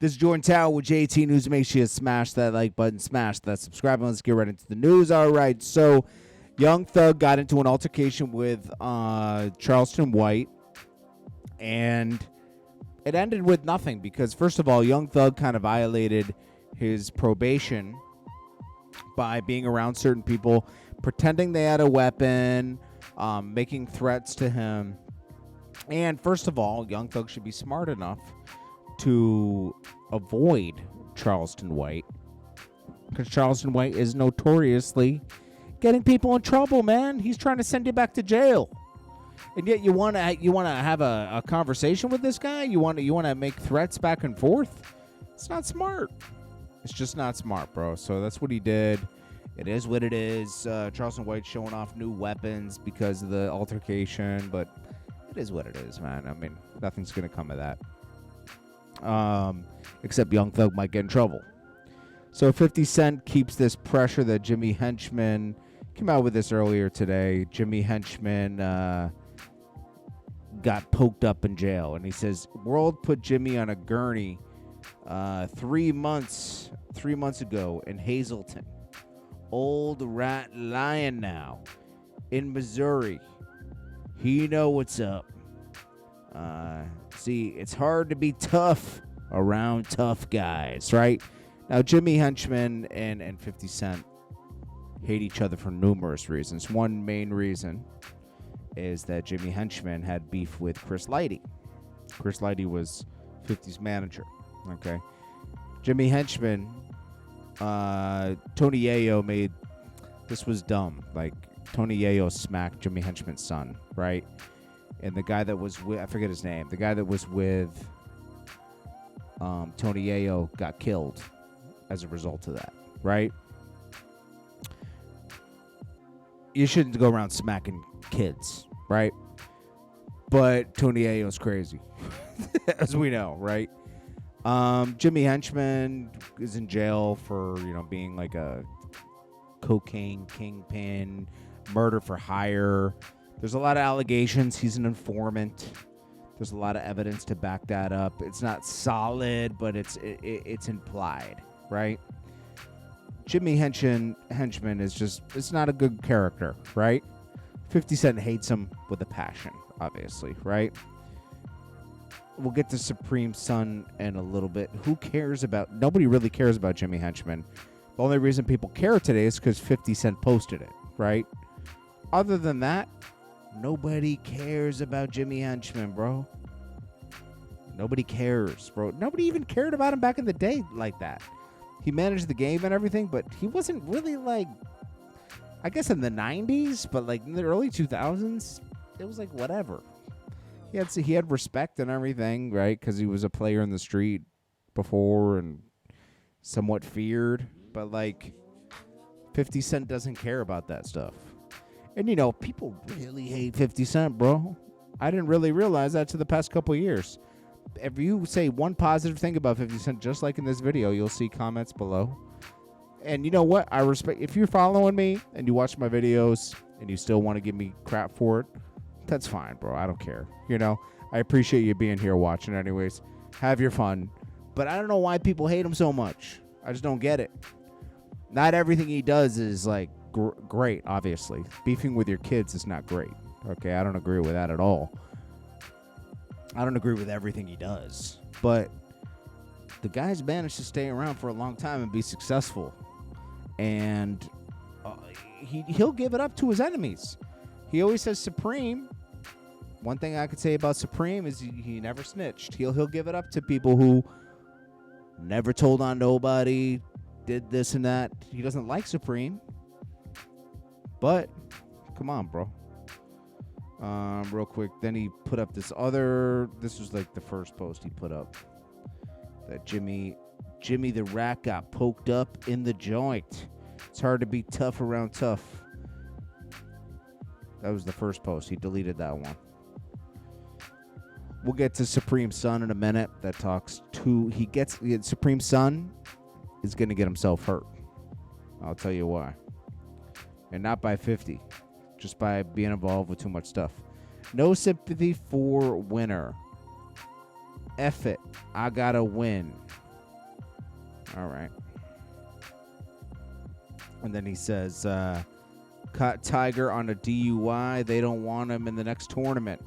This is Jordan Tower with JT News. Make sure you smash that like button, smash that subscribe button. Let's get right into the news. All right, so Young Thug got into an altercation with Charleston White, and it ended with nothing because, first of all, Young Thug kind of violated his probation by being around certain people, pretending they had a weapon, making threats to him. And first of all, Young Thug should be smart enough to avoid Charleston White, because Charleston White is notoriously getting people in trouble, man. He's trying to send you back to jail, and yet you want to have a conversation with this guy. You want to make threats back and forth. It's not smart. It's just not smart, bro. So that's what he did. It is what it is. Charleston White showing off new weapons because of the altercation, but it is what it is, man. I mean, nothing's gonna come of that. Except Young Thug might get in trouble. So 50 Cent keeps this pressure that Jimmy Henchman came out with this earlier today. Jimmy Henchman got poked up in jail, and he says World put Jimmy on a gurney 3 months ago in Hazleton. Old rat lion now in Missouri. He know what's up. See, it's hard to be tough around tough guys, right? Now, Jimmy Henchman and 50 Cent hate each other for numerous reasons. One main reason is that Jimmy Henchman had beef with Chris Lighty. Chris Lighty was 50's manager, okay? Jimmy Henchman, Tony Yayo made, this was dumb. Like, Tony Yayo smacked Jimmy Henchman's son, right? And the guy that was with, I forget his name, the guy that was with Tony Yayo got killed as a result of that, right? You shouldn't go around smacking kids, right? But Tony Yayo's crazy, as we know, right? Jimmy Henchman is in jail for, being like a cocaine kingpin, murder for hire. There's a lot of allegations. He's an informant. There's a lot of evidence to back that up. It's not solid, but it's implied, right? Jimmy Henchman is just, it's not a good character, right? 50 Cent hates him with a passion, obviously, right? We'll get to Supreme Son in a little bit. Nobody really cares about Jimmy Henchman. The only reason people care today is because 50 Cent posted it, right? Other than that, nobody cares about Jimmy Henchman, bro. Nobody cares, bro. Nobody even cared about him back in the day like that. He managed the game and everything, but he wasn't really like, I guess in the 90s, but like in the early 2000s, it was like whatever. He had respect and everything, right? Because he was a player in the street before and somewhat feared. But like 50 Cent doesn't care about that stuff. And, people really hate 50 Cent, bro. I didn't really realize that to the past couple of years. If you say one positive thing about 50 Cent, just like in this video, you'll see comments below. And you know what? I respect, if you're following me and you watch my videos and you still want to give me crap for it, that's fine, bro. I don't care. I appreciate you being here watching anyways. Have your fun. But I don't know why people hate him so much. I just don't get it. Not everything he does is like great, obviously. Beefing with your kids is not great. Okay, I don't agree with that at all. I don't agree with everything he does. But the guy's managed to stay around for a long time and be successful. And he'll give it up to his enemies. He always says Supreme. One thing I could say about Supreme is he never snitched. He'll give it up to people who never told on nobody, did this and that. He doesn't like Supreme. But, come on, bro. Real quick, then he put up this was like the first post he put up. That Jimmy the Rat got poked up in the joint. It's hard to be tough around tough. That was the first post. He deleted that one. We'll get to Supreme Son in a minute. That talks to, Supreme Son is going to get himself hurt. I'll tell you why. And not by 50. Just by being involved with too much stuff. No sympathy for winner. F it. I gotta win. All right. And then he says, caught Tiger on a DUI. They don't want him in the next tournament.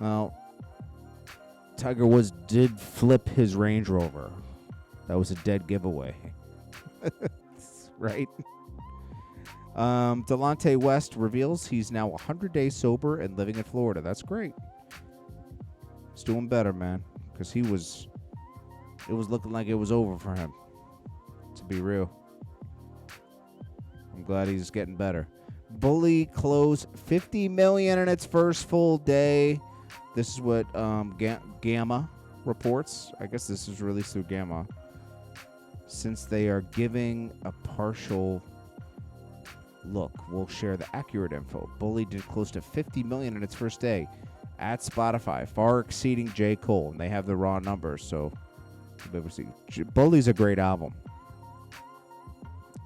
Well, Tiger Woods did flip his Range Rover. That was a dead giveaway. Right? Delonte West reveals he's now 100 days sober and living in Florida. That's great. He's doing better, man. Because it was looking like it was over for him. To be real. I'm glad he's getting better. Bully closed $50 million in its first full day. This is what Gamma reports. I guess this is released through Gamma. Since they are giving a partial look, we'll share the accurate info. Bully did close to $50 million in its first day at Spotify, far exceeding J. Cole, and they have the raw numbers. So, Bully's a great album.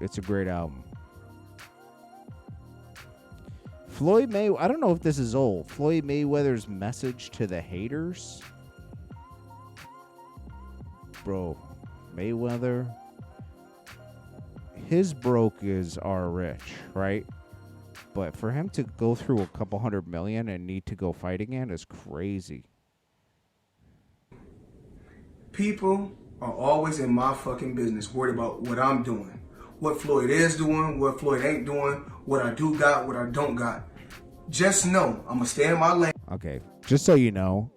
It's a great album. Floyd Mayweather, I don't know if this is old. Floyd Mayweather's message to the haters. Bro, Mayweather, his broke are rich, right? But for him to go through a couple $100 million and need to go fight again is crazy. People are always in my fucking business, worried about what I'm doing, what Floyd is doing, what Floyd ain't doing, what I do got, what I don't got. Just know, I'm going to stay in my lane. Okay, just so you know,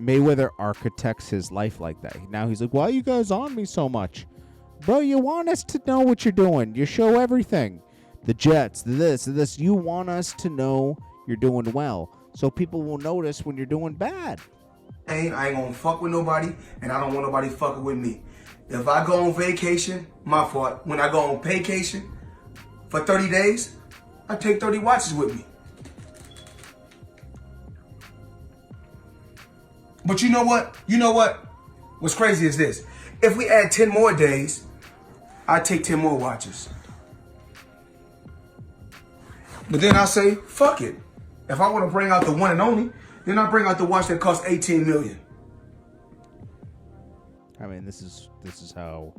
Mayweather architects his life like that. Now he's like, why are you guys on me so much? Bro, you want us to know what you're doing. You show everything. The jets, the this. You want us to know you're doing well. So people will notice when you're doing bad. I ain't going to fuck with nobody, and I don't want nobody fucking with me. If I go on vacation, my fault. When I go on vacation for 30 days, I take 30 watches with me. But you know what? What's crazy is this. If we add 10 more days, I take 10 more watches. But then I say, fuck it. If I want to bring out the one and only, then I bring out the watch that costs $18 million. I mean, this is how,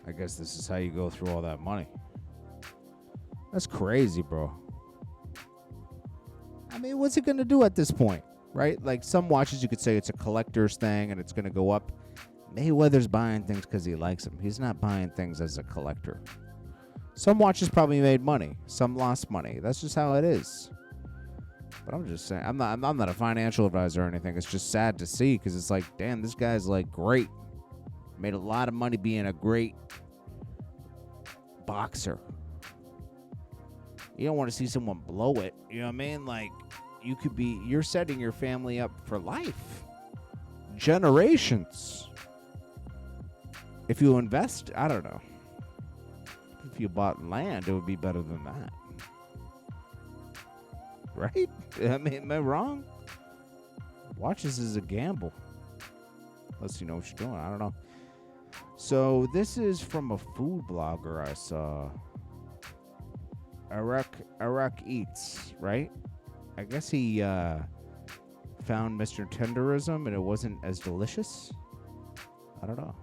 I guess this is how you go through all that money. That's crazy, bro. I mean, what's it going to do at this point, right? Like some watches you could say it's a collector's thing and it's going to go up. Mayweather's buying things because he likes them. He's not buying things as a collector. Some watches probably made money. Some lost money. That's just how it is. But I'm just saying, I'm not a financial advisor or anything. It's just sad to see because it's like, damn, this guy's like great. Made a lot of money being a great boxer. You don't want to see someone blow it. You know what I mean? Like, you're setting your family up for life. Generations. If you invest, I don't know. If you bought land, it would be better than that. Right? I mean, am I wrong? Watches is a gamble. Unless you know what you're doing. I don't know. So this is from a food blogger I saw. Iraq Eats, right? I guess he found Mr. Tenderism and it wasn't as delicious. I don't know.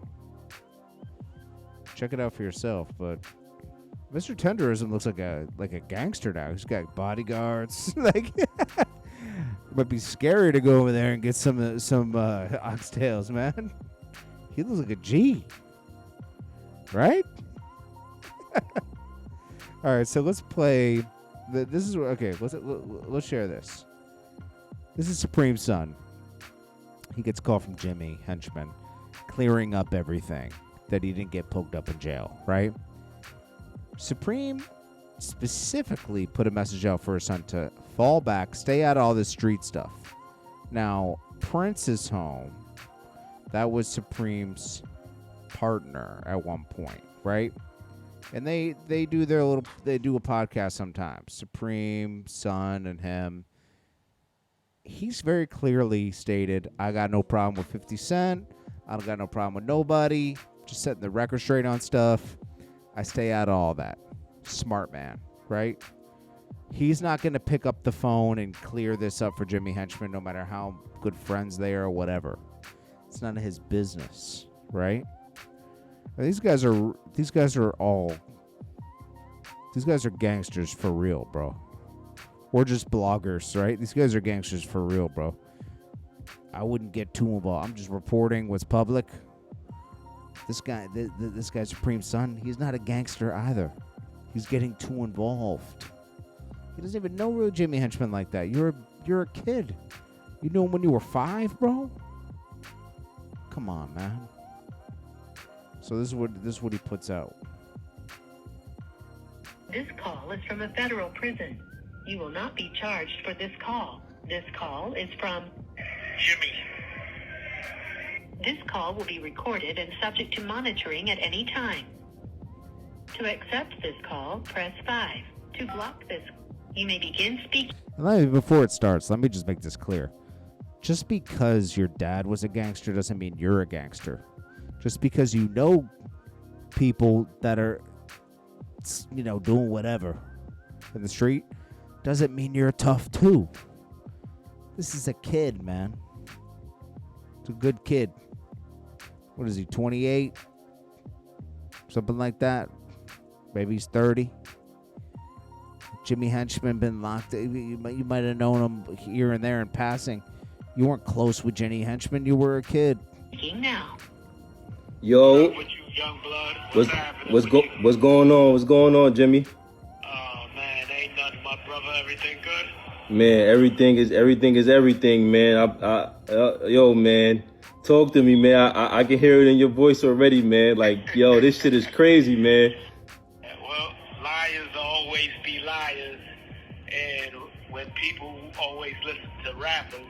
Check it out for yourself, but Mr. Tenderism looks like a gangster now. He's got bodyguards. Like, it might be scary to go over there and get some oxtails, man. He looks like a G, right? All right, so let's play. This is okay. Let's share this. This is Supreme's son. He gets a call from Jimmy Henchman, clearing up everything that he didn't get poked up in jail, right? Supreme specifically put a message out for his son to fall back, stay out of all this street stuff. Now, Prince is home. That was Supreme's partner at one point, right? And they do a podcast sometimes. Supreme, son, and him. He's very clearly stated, I got no problem with 50 Cent. I don't got no problem with nobody. Just setting the record straight on stuff. I stay out of all that. Smart man, right? He's not going to pick up the phone and clear this up for Jimmy Henchman, no matter how good friends they are or whatever. It's none of his business, right? These guys are gangsters for real, bro. Or just bloggers, right? These guys are gangsters for real, bro. I wouldn't get too involved. I'm just reporting what's public. This guy, this guy's Supreme Son, he's not a gangster either. He's getting too involved. He doesn't even know real Jimmy Henchman like that. You're a kid. You knew him when you were 5, bro? Come on, man. So this is what he puts out. This call is from a federal prison. You will not be charged for this call. This call is from Jimmy. This call will be recorded and subject to monitoring at any time. To accept this call, press 5. To block this, you may begin speaking. Before it starts, let me just make this clear. Just because your dad was a gangster doesn't mean you're a gangster. Just because you know people that are, doing whatever in the street doesn't mean you're tough too. This is a kid, man. It's a good kid. What is he, 28? Something like that. Maybe he's 30. Jimmy Henchman been locked. You might have known him here and there in passing. You weren't close with Jimmy Henchman. You were a kid. Now. Yo. With you, young blood. What's going on? What's going on, Jimmy? Oh man, ain't nothing, my brother. Everything good? Man, everything is everything, man. Yo, man, talk to me, man. I can hear it in your voice already, man. Like, yo, this shit is crazy, man. Well, liars always be liars, and when people always listen to rappers,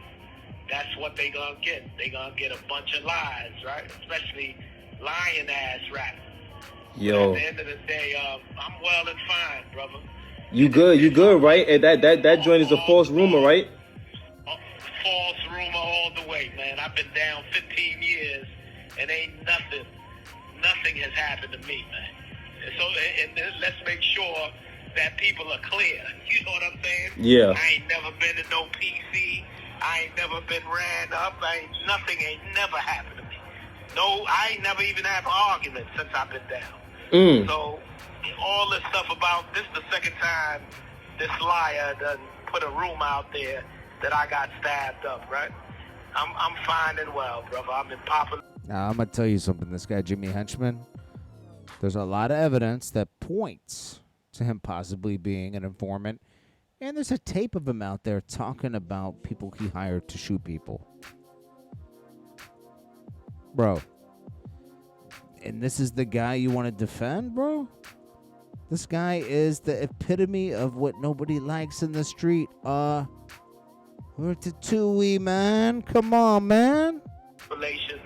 that's what they gonna get. They gonna get a bunch of lies, right? Especially lying ass rappers. Yo. But at the end of the day, I'm well and fine, brother. You good, right? And that joint is a false rumor, right? False rumor all the way, man. I've been down 15 years, and ain't nothing has happened to me, man. And so, and let's make sure that people are clear. You know what I'm saying? Yeah. I ain't never been to no PC. I ain't never been ran up. Nothing ain't never happened to me. No, I ain't never even had an argument since I've been down. So, all this stuff about this the second time this liar done put a rumor out there that I got stabbed up, right? I'm fine and well, brother. I've been popping. Now, I'm going to tell you something. This guy, Jimmy Henchman, there's a lot of evidence that points to him possibly being an informant. And there's a tape of him out there talking about people he hired to shoot people. Bro. And this is the guy you want to defend, bro? This guy is the epitome of what nobody likes in the street. Ratatouille, man. Come on, man. Relation.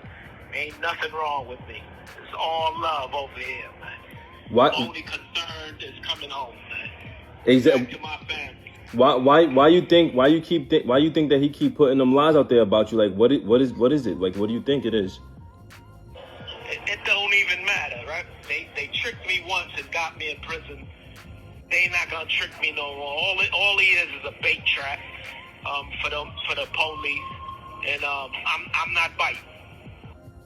Ain't nothing wrong with me. It's all love over here, man. What? Only concern is coming home, man. Exactly. Back to my family. Why you think that he keep putting them lies out there about you? Like, what is it? Like, what do you think it is? It don't even matter, right? They tricked me once and got me in prison. They not gonna trick me no more. All he is a bait trap for the police, and I'm not biting.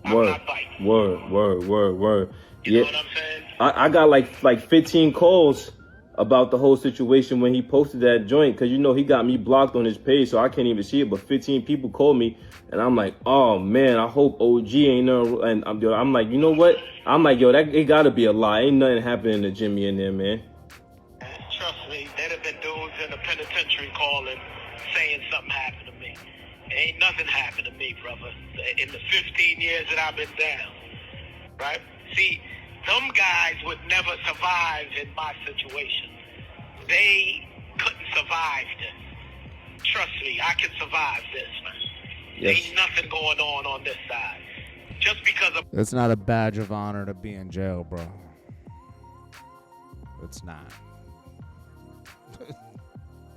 I'm not biting. Word. You know what I'm saying? I got like 15 calls about the whole situation when he posted that joint, because he got me blocked on his page, so I can't even see it. But 15 people called me, and I'm like, oh man, I hope OG ain't no. And I'm like, you know what? I'm like, yo, it gotta be a lie. Ain't nothing happening to Jimmy in there, man. Trust me, there'd have been dudes in the penitentiary calling, saying something happened to me. Ain't nothing happened to me, brother. In the 15 years that I've been down, right? See, them guys would never survive in my situation. They couldn't survive this. Trust me, I can survive this, man. Yes. Ain't nothing going on this side. Just because of... It's not a badge of honor to be in jail, bro. It's not.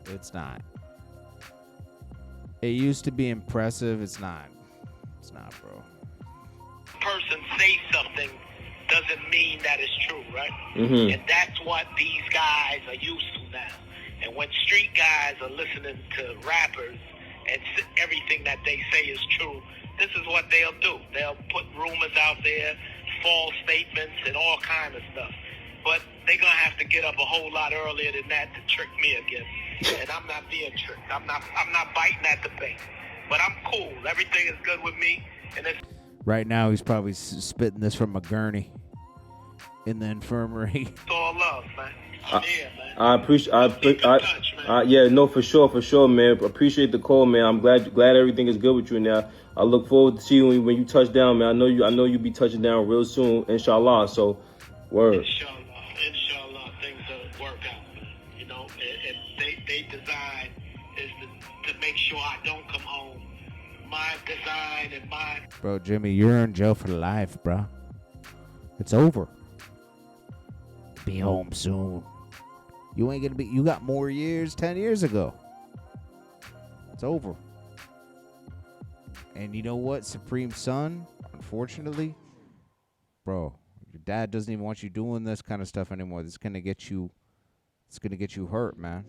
It's not. It used to be impressive. It's not. It's not, bro. Person say something doesn't mean that it's true, right? Mm-hmm. And that's what these guys are used to now. And when street guys are listening to rappers and everything that they say is true, this is what they'll do. They'll put rumors out there, false statements and all kind of stuff. But they're going to have to get up a whole lot earlier than that to trick me again. And I'm not being tricked. I'm not biting at the bait. But I'm cool. Everything is good with me. And it's Right now, he's probably spitting this from a gurney in the infirmary. all love, man. I'm here, man. I appreciate. Keep in touch, man. Yeah, no, for sure, man. Appreciate the call, man. I'm glad everything is good with you now. I look forward to seeing you when you touch down, man. I know you'll be touching down real soon, inshallah. So, word. Inshallah, things will work out, man. You know, and they design is to make sure I don't come home. My design and my Bro, Jimmy, you're in jail for life, bro. It's over. Be home soon. You ain't gonna be. You got more years 10 years ago. It's over. And you know what, Supreme Son? Unfortunately, bro, your dad doesn't even want you doing this kind of stuff anymore. This is gonna get you. It's gonna get you hurt, man.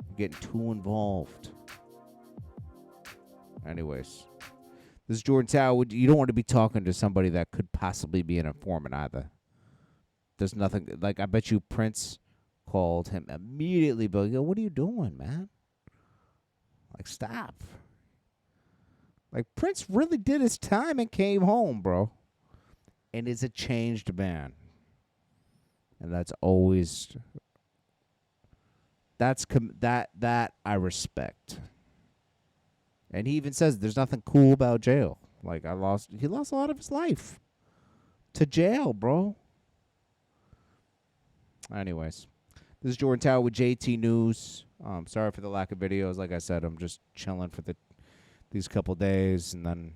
You're getting too involved. Anyways, this is Jordan Tower. You don't want to be talking to somebody that could possibly be an informant either. There's nothing, like, I bet you Prince called him immediately, but yo, what are you doing, man? Like, stop. Like, Prince really did his time and came home, bro. And is a changed man. And that's always, that I respect. And he even says there's nothing cool about jail. Like, he lost a lot of his life to jail, bro. Anyways, this is Jordan Tower with JT News. Sorry for the lack of videos. Like I said, I'm just chilling for these couple days, and then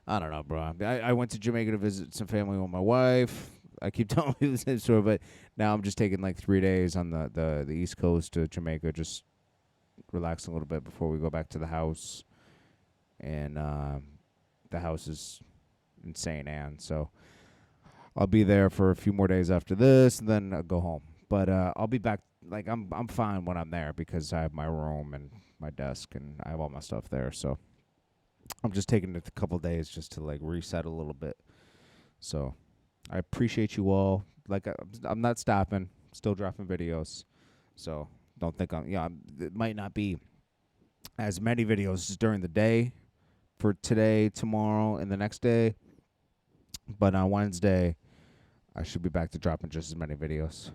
I don't know, bro. I went to Jamaica to visit some family with my wife. I keep telling you the same story, but now I'm just taking like 3 days on the East Coast to Jamaica, just relax a little bit before we go back to the house. And the house is in St. Anne, so I'll be there for a few more days after this, and then I'll go home. But I'll be back. Like, I'm fine when I'm there because I have my room and my desk, and I have all my stuff there. So I'm just taking a couple days just to like reset a little bit. So I appreciate you all. Like, I'm not stopping. Still dropping videos. So don't think it might not be as many videos as during the day for today, tomorrow, and the next day. But on Wednesday, I should be back to dropping just as many videos.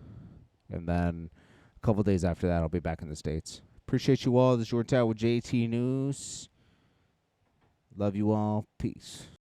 And then a couple days after that, I'll be back in the States. Appreciate you all. This is Jordan Tower with JT News. Love you all. Peace.